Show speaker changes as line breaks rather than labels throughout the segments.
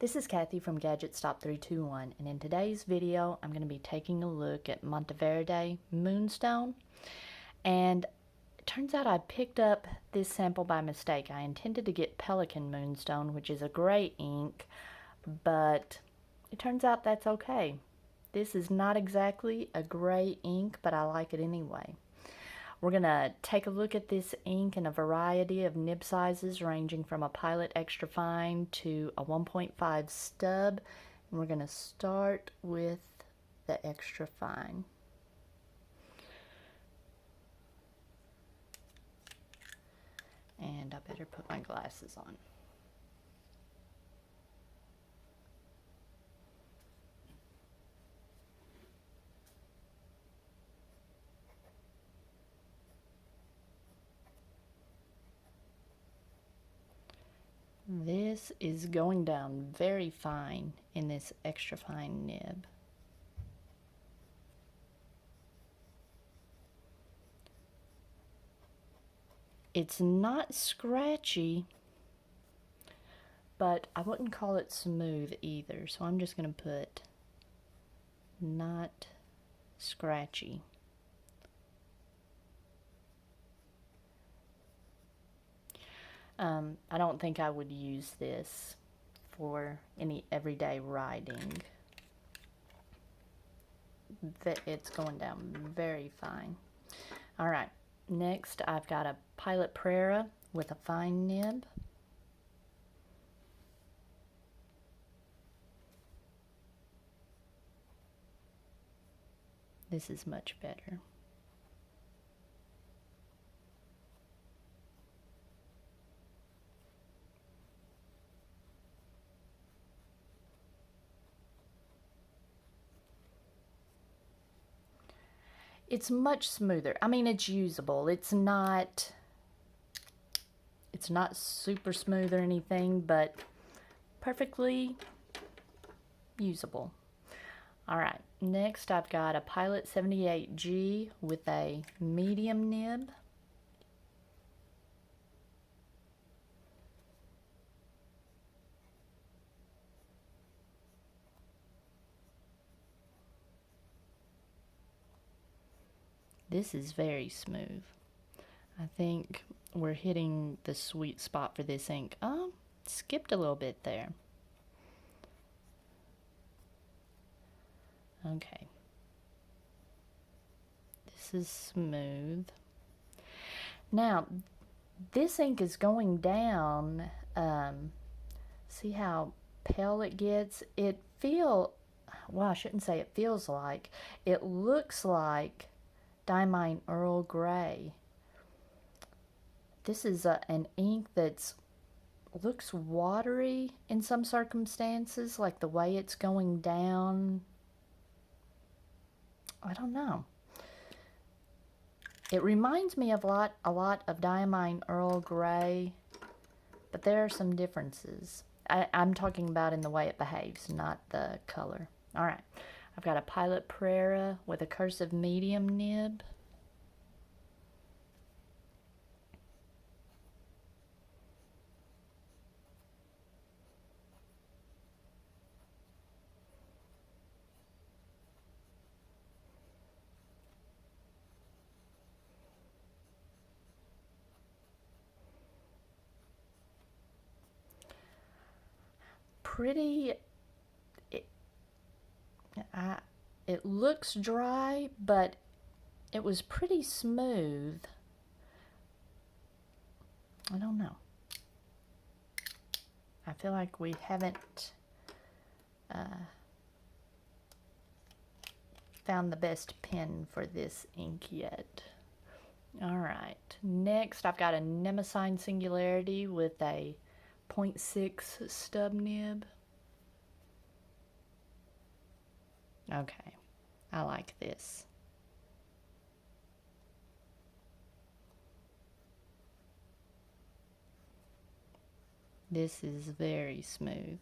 This is Kathy from Gadget Stop 321, and in today's video I'm going to be taking a look at Monteverde Moonstone. And it turns out I picked up this sample by mistake. I intended to get Pelican Moonstone, which is a gray ink, but it turns out that's okay. This is not exactly a gray ink, but I like it anyway. We're going to take a look at this ink in a variety of nib sizes ranging from a Pilot Extra Fine to a 1.5 stub. And we're going to start with the Extra Fine. And I better put my glasses on. This is going down very fine in this extra fine nib. It's not scratchy, but I wouldn't call it smooth either, so I'm just going to put not scratchy. I don't think I would use this for any everyday writing. It's going down very fine. Alright, next I've got a Pilot Prera with a fine nib. This is much better. It's much smoother. I mean, it's usable. It's not super smooth or anything, but perfectly usable. Alright, next I've got a Pilot 78G with a medium nib. This is very smooth. I think we're hitting the sweet spot for this ink. Oh, skipped a little bit there. Okay. This is smooth. Now, this ink is going down. See how pale it gets? Well, I shouldn't say it feels like. It looks like Diamine Earl Grey. This is an ink that looks watery in some circumstances, like the way it's going down. I don't know. It reminds me of a lot of Diamine Earl Grey, but there are some differences. I'm talking about in the way it behaves, not the color. Alright, I've got a Pilot Prera with a cursive medium nib. Pretty, it looks dry, but it was pretty smooth. I don't know. I feel like we haven't found the best pen for this ink yet. Alright, next I've got a Emerson Singularity with a 0.6 stub nib. Okay, I like this. This is very smooth.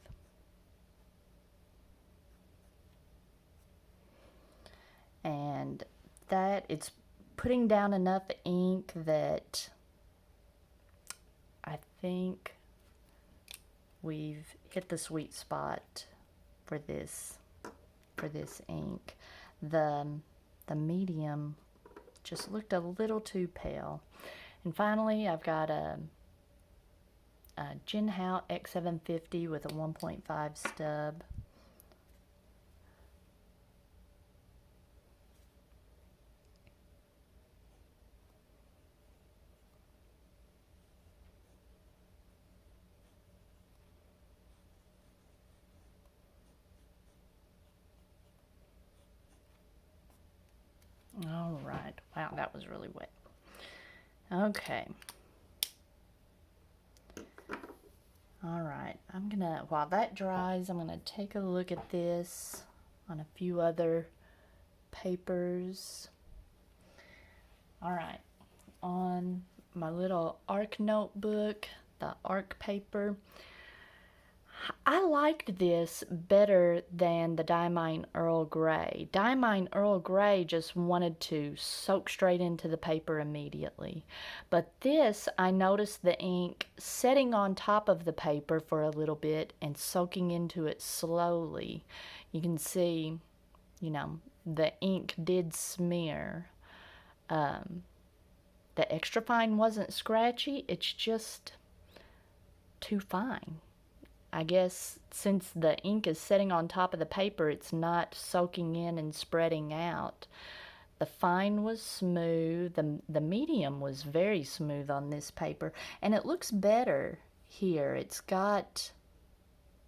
And that it's putting down enough ink that I think we've hit the sweet spot for this ink. The medium just looked a little too pale. And finally, I've got a Jinhao X750 with a 1.5 stub. All right. Wow, that was really wet. Okay. All right. While that dries, I'm gonna take a look at this on a few other papers. All right. On my little ARC notebook, the ARC paper, I liked this better than the Diamine Earl Grey. Diamine Earl Grey just wanted to soak straight into the paper immediately. But this, I noticed the ink setting on top of the paper for a little bit and soaking into it slowly. You can see, you know, the ink did smear. The extra fine wasn't scratchy, it's just too fine. I guess since the ink is setting on top of the paper, it's not soaking in and spreading out. The fine was smooth. The medium was very smooth on this paper, and it looks better here. It's got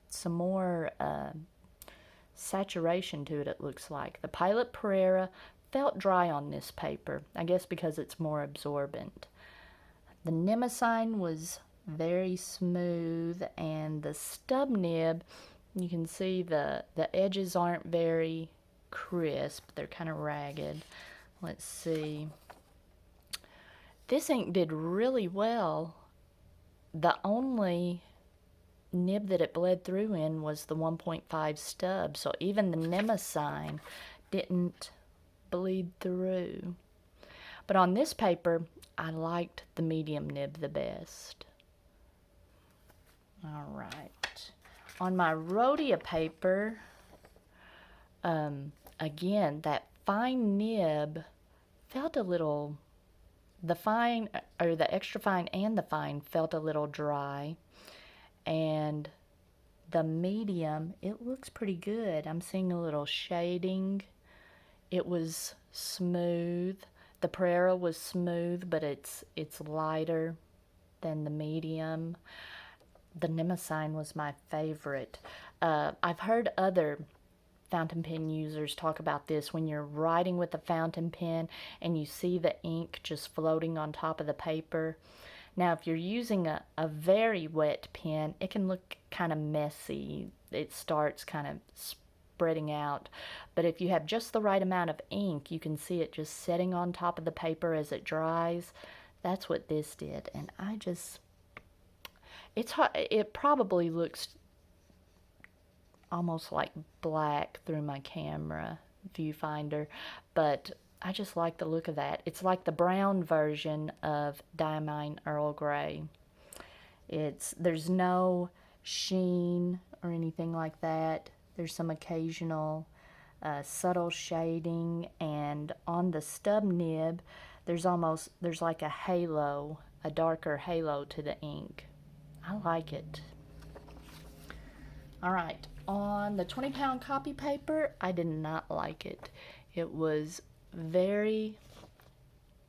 some more saturation to it, it looks like. The Pilot Pereira felt dry on this paper, I guess because it's more absorbent. The Nemesine was very smooth, and the stub nib, you can see the edges aren't very crisp, they're kind of ragged. Let's see, this ink did really well. The only nib that it bled through in was the 1.5 stub, so even the Nemesine didn't bleed through. But on this paper, I liked the medium nib the best. All right. On my Rhodia paper, again, that fine nib felt a little, the fine, or the extra fine and the fine felt a little dry. And the medium, it looks pretty good. I'm seeing a little shading. It was smooth. The Pereira was smooth, but it's lighter than the medium. The Nemesine was my favorite. I've heard other fountain pen users talk about this when you're writing with a fountain pen and you see the ink just floating on top of the paper. Now, if you're using a very wet pen, it can look kind of messy. It starts kind of spreading out. But if you have just the right amount of ink, you can see it just setting on top of the paper as it dries. That's what this did. And I just... it's hard. It probably looks almost like black through my camera viewfinder, but I just like the look of that. It's like the brown version of Diamine Earl Grey. There's no sheen or anything like that. There's some occasional subtle shading, and on the stub nib, there's like a halo, a darker halo to the ink. I like it. All right, on the 20-pound copy paper, I did not like it. It was very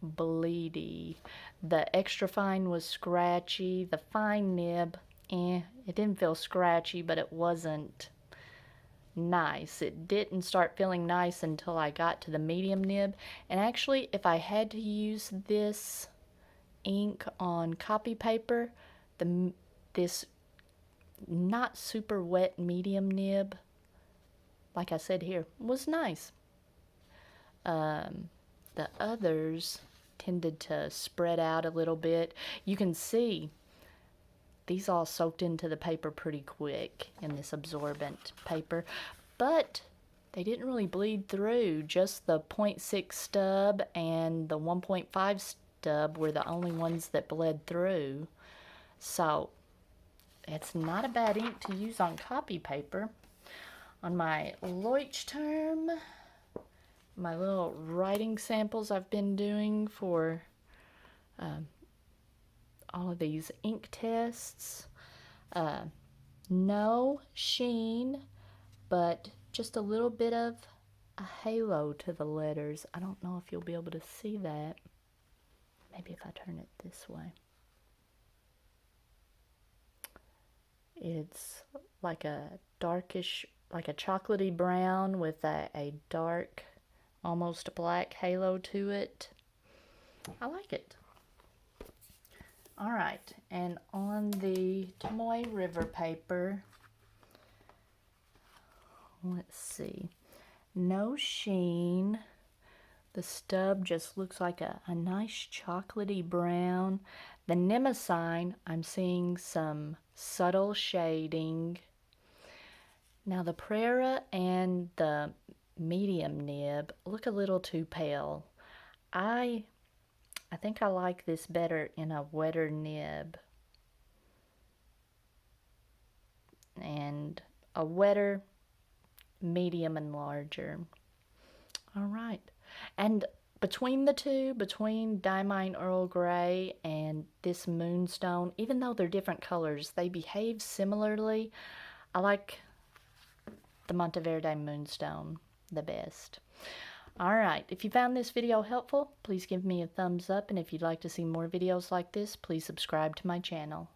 bleedy. The extra fine was scratchy. The fine nib, it didn't feel scratchy, but it wasn't nice. It didn't start feeling nice until I got to the medium nib. And actually, if I had to use this ink on copy paper, this not super wet medium nib, like I said here, was nice. The others tended to spread out a little bit. You can see these all soaked into the paper pretty quick in this absorbent paper, but they didn't really bleed through. Just the 0.6 stub and the 1.5 stub were the only ones that bled through. So it's not a bad ink to use on copy paper. On my Leuchtturm, my little writing samples I've been doing for all of these ink tests. No sheen, but just a little bit of a halo to the letters. I don't know if you'll be able to see that. Maybe if I turn it this way. It's like a darkish, like a chocolatey brown with a dark, almost black halo to it. I like it. All right, and on the Tomoe River paper, let's see, no sheen. The stub just looks like a nice chocolatey brown. The Nemesign, I'm seeing some subtle shading. Now the Prera and the medium nib look a little too pale. I think I like this better in a wetter nib. And a wetter, medium, and larger. All right. And between the two, between Diamine Earl Grey and this Moonstone, even though they're different colors, they behave similarly. I like the Monteverde Moonstone the best. All right, if you found this video helpful, please give me a thumbs up, and if you'd like to see more videos like this, please subscribe to my channel.